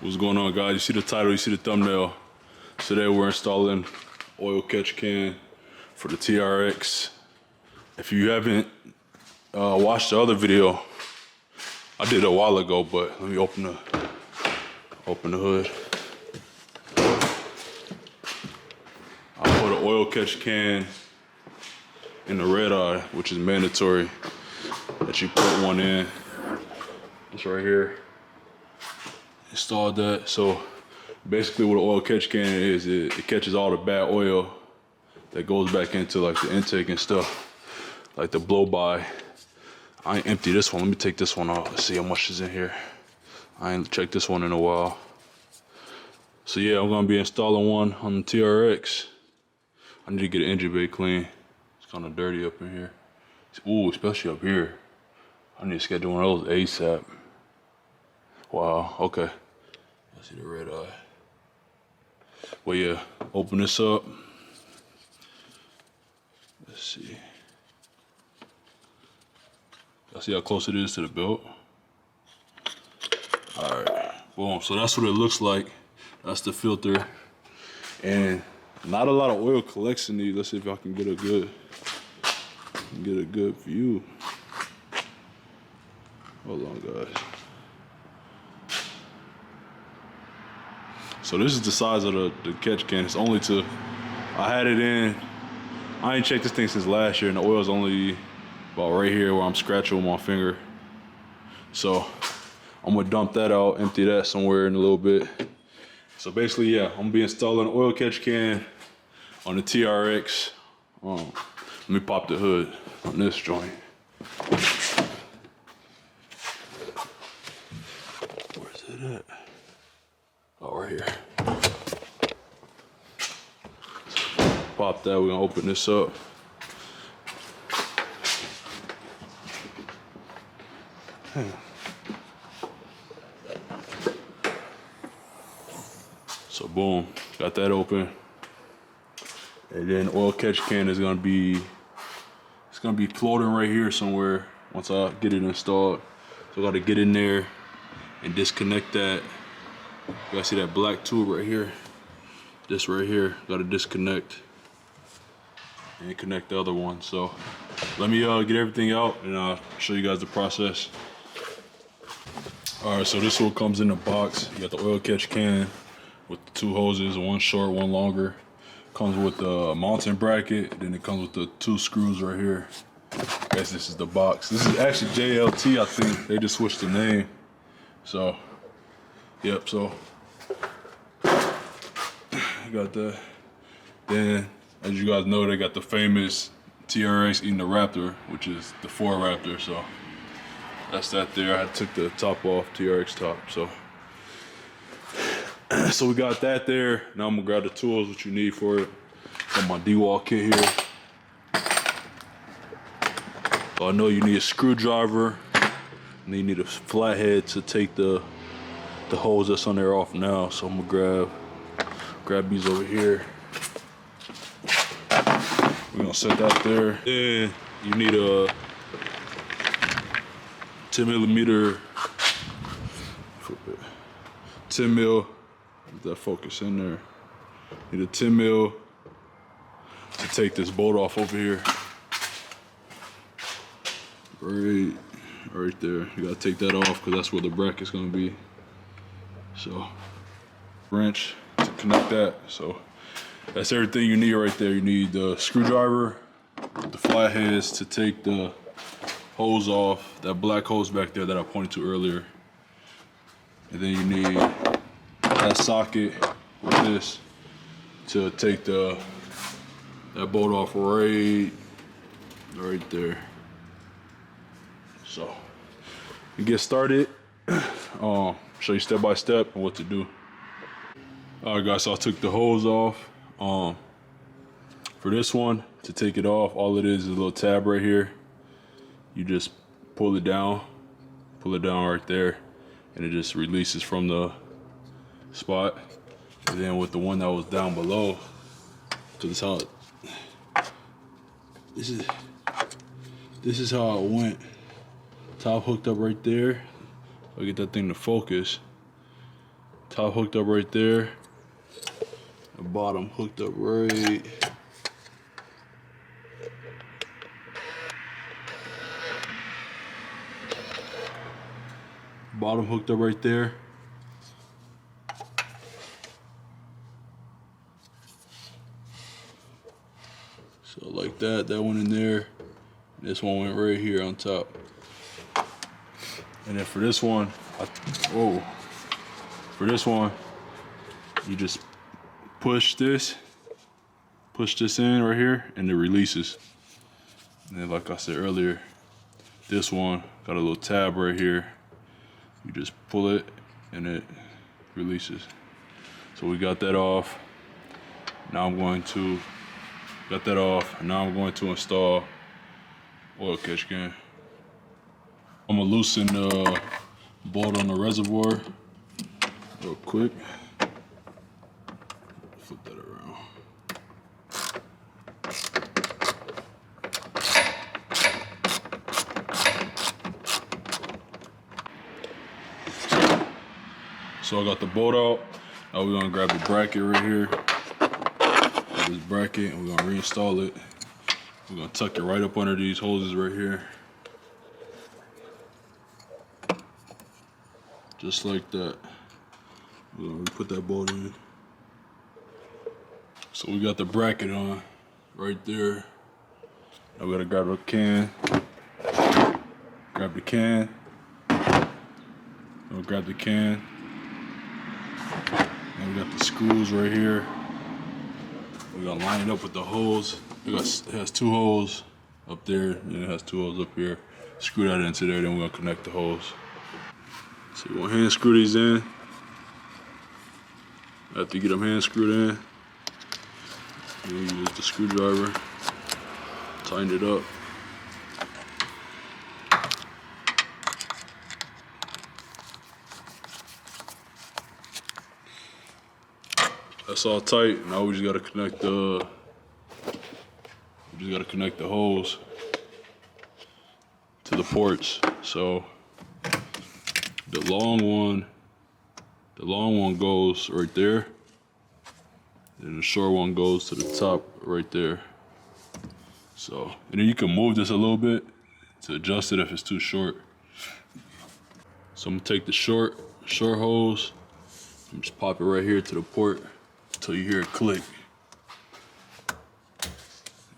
What's going on, guys? You see the title, you see the thumbnail. Today we're installing oil catch can for the TRX. If you haven't watched the other video, I did a while ago, but let me open the hood. I put an oil catch can in the red eye, which is mandatory that you put one in. It's right here. Installed that. So basically what an oil catch can is, it catches all the bad oil that goes back into like the intake and stuff, like the blow by. I ain't empty this one. Let me take this one off. Let's see how much is in here. I ain't checked this one in a while. So yeah, I'm gonna be installing one on the TRX. I need to get an engine bay clean. It's kind of dirty up in here. Ooh, especially up here. I need to schedule one of those ASAP. Wow, okay. I see the red eye. Well, yeah, open this up. Let's see. Y'all see how close it is to the belt? All right, boom. So that's what it looks like. That's the filter. And not a lot of oil collects in these. Let's see if I can get a good view. Hold on, guys. So this is the size of the catch can. It's only to, I had it in, I ain't checked this thing since last year, and the oil's only about right here where I'm scratching with my finger. So I'm gonna dump that out, empty that somewhere in a little bit. So basically, yeah, I'm gonna be installing an oil catch can on the TRX. Let me pop the hood on this joint. Where's it at? Oh, right here. Pop that, we're gonna open this up. So boom, got that open. And then oil catch can is gonna be, it's gonna be floating right here somewhere once I get it installed. So I gotta get in there and disconnect that. You guys see that black tube right here? This right here, gotta disconnect and connect the other one. So let me get everything out and I'll show you guys the process. All right, so this one comes in the box. You got the oil catch can with the two hoses, one short, one longer. Comes with the mounting bracket, then it comes with the two screws right here. I guess this is the box. This is actually JLT, I think. They just switched the name. So, yep, so I got that. Then, as you guys know, they got the famous TRX eating the Raptor, which is the 4 Raptor, so that's that there. I took the top off, TRX top, so. So we got that there. Now I'm gonna grab the tools, what you need for it. Got my D-wall kit here. So I know you need a screwdriver, and you need a flathead to take the hose that's on there off now. So I'm gonna grab these over here. We're gonna set that there. Then you need a 10 mil, get that focus in there. Need a 10 mil to take this bolt off over here. Right there. You gotta take that off because that's where the bracket's gonna be. So, wrench to connect that. So, that's everything you need right there. You need the screwdriver, the flatheads to take the hose off, that black hose back there that I pointed to earlier. And then you need that socket with this to take that bolt off right there. So you get started, show you step by step and what to do. All right, guys, so I took the hose off. For this one, to take it off, all it is a little tab right here. You just pull it down right there, and it just releases from the spot. And then with the one that was down below, so this is how it went. Top hooked up right there. I'll get that thing to focus. Top hooked up right there. The bottom hooked up right. Bottom hooked up right there. So like that, that one in there. This one went right here on top. And then for this one, for this one, you just push this in right here, and it releases. And then like I said earlier, this one got a little tab right here. You just pull it and it releases. So we got that off. Now I'm going to install oil catch can. I'm gonna loosen the bolt on the reservoir real quick. Flip that around. So I got the bolt out. Now we're gonna grab the bracket right here. This bracket, and we're gonna reinstall it. We're gonna tuck it right up under these hoses right here. Just like that. We're gonna put that bolt in. So we got the bracket on right there. Now we gotta grab the can. Grab the can. We'll grab the can. And we got the screws right here. We're gonna line it up with the holes. It has 2 holes up there, and it has 2 holes up here. Screw that into there, then we're gonna connect the holes. So you want to hand screw these in. After you get them hand screwed in, you use the screwdriver, tighten it up. That's all tight. Now we just gotta connect the hose to the ports. So the long one goes right there, and the short one goes to the top right there. So, and then you can move this a little bit to adjust it if it's too short. So I'm gonna take the short hose and just pop it right here to the port until you hear it click.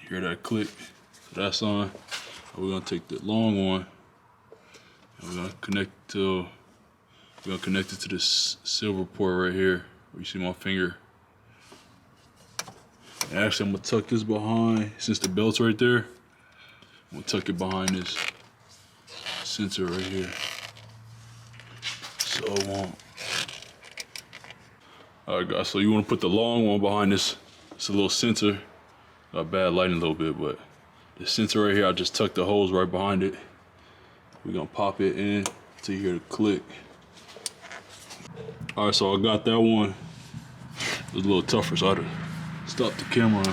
You hear that click? So that's on. And we're gonna take the long one and we're gonna connect it to this silver port right here where you see my finger. And actually I'm gonna tuck this behind, since the belt's right there, I'm gonna tuck it behind this sensor right here. So it won't. Alright guys, so you wanna put the long one behind this. It's a little sensor. Got bad lighting a little bit, but the sensor right here, I just tucked the hose right behind it. We're gonna pop it in until you hear the click. All right, so I got that one. It was a little tougher, so I had to stop the camera.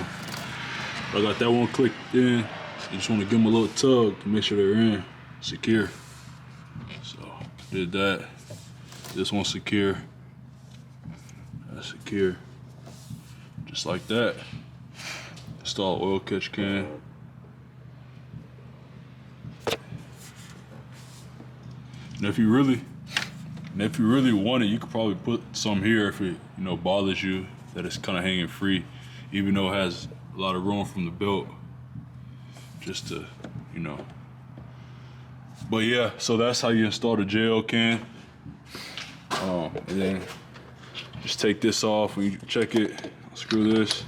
I got that one clicked in. I just want to give them a little tug to make sure they're in, secure. So did that. This one's secure. That's secure. Just like that. Install oil catch can. And if you really want it, you could probably put some here if it, bothers you that it's kind of hanging free, even though it has a lot of room from the belt, just to, But yeah, so that's how you install the JL can. And then just take this off when you check it. Screw this.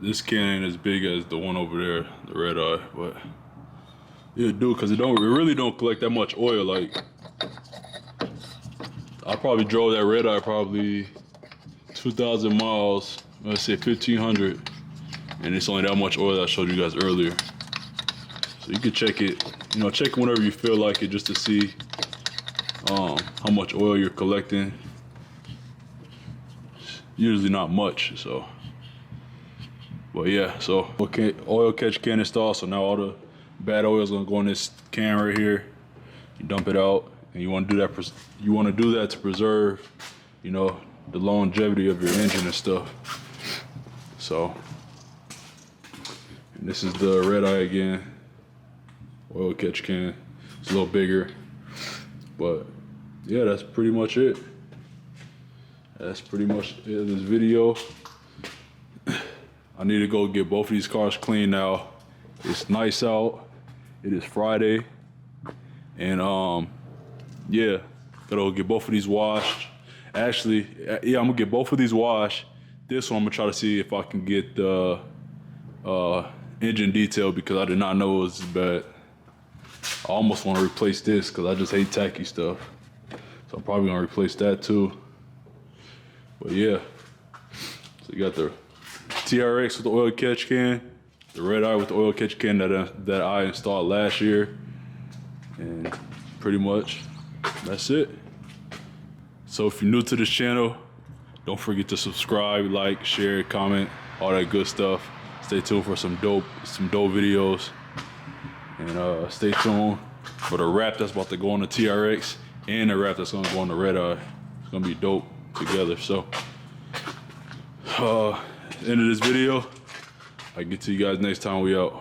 This can ain't as big as the one over there, the red eye, but it do, cause it really don't collect that much oil. Like I probably drove that red eye probably 2,000 miles, let's say 1,500, and it's only that much oil that I showed you guys earlier. So you can check it, check it whenever you feel like it, just to see how much oil you're collecting. Usually not much, so. But yeah, so okay, oil catch can installed. So now all the bad oil is gonna go in this can right here. You dump it out, and you want to do that. You want to do that to preserve, you know, the longevity of your engine and stuff. So, and this is the red eye again, oil catch can. It's a little bigger, but yeah, that's pretty much it. That's pretty much it of this video. I need to go get both of these cars cleaned now. It's nice out. It is Friday. And yeah, gotta get both of these washed. Actually, yeah, I'm gonna get both of these washed. This one I'm gonna try to see if I can get the engine detail, because I did not know it was bad. I almost want to replace this because I just hate tacky stuff. So I'm probably gonna replace that too. But yeah, so you got the TRX with the oil catch can, the red eye with the oil catch can that I installed last year, and pretty much that's it. So if you're new to this channel, don't forget to subscribe, like, share, comment, all that good stuff. Stay tuned for some dope videos, and stay tuned for the wrap that's about to go on the TRX and the wrap that's gonna go on the red eye. It's gonna be dope together. So end of this video. I get to you guys next time. We out.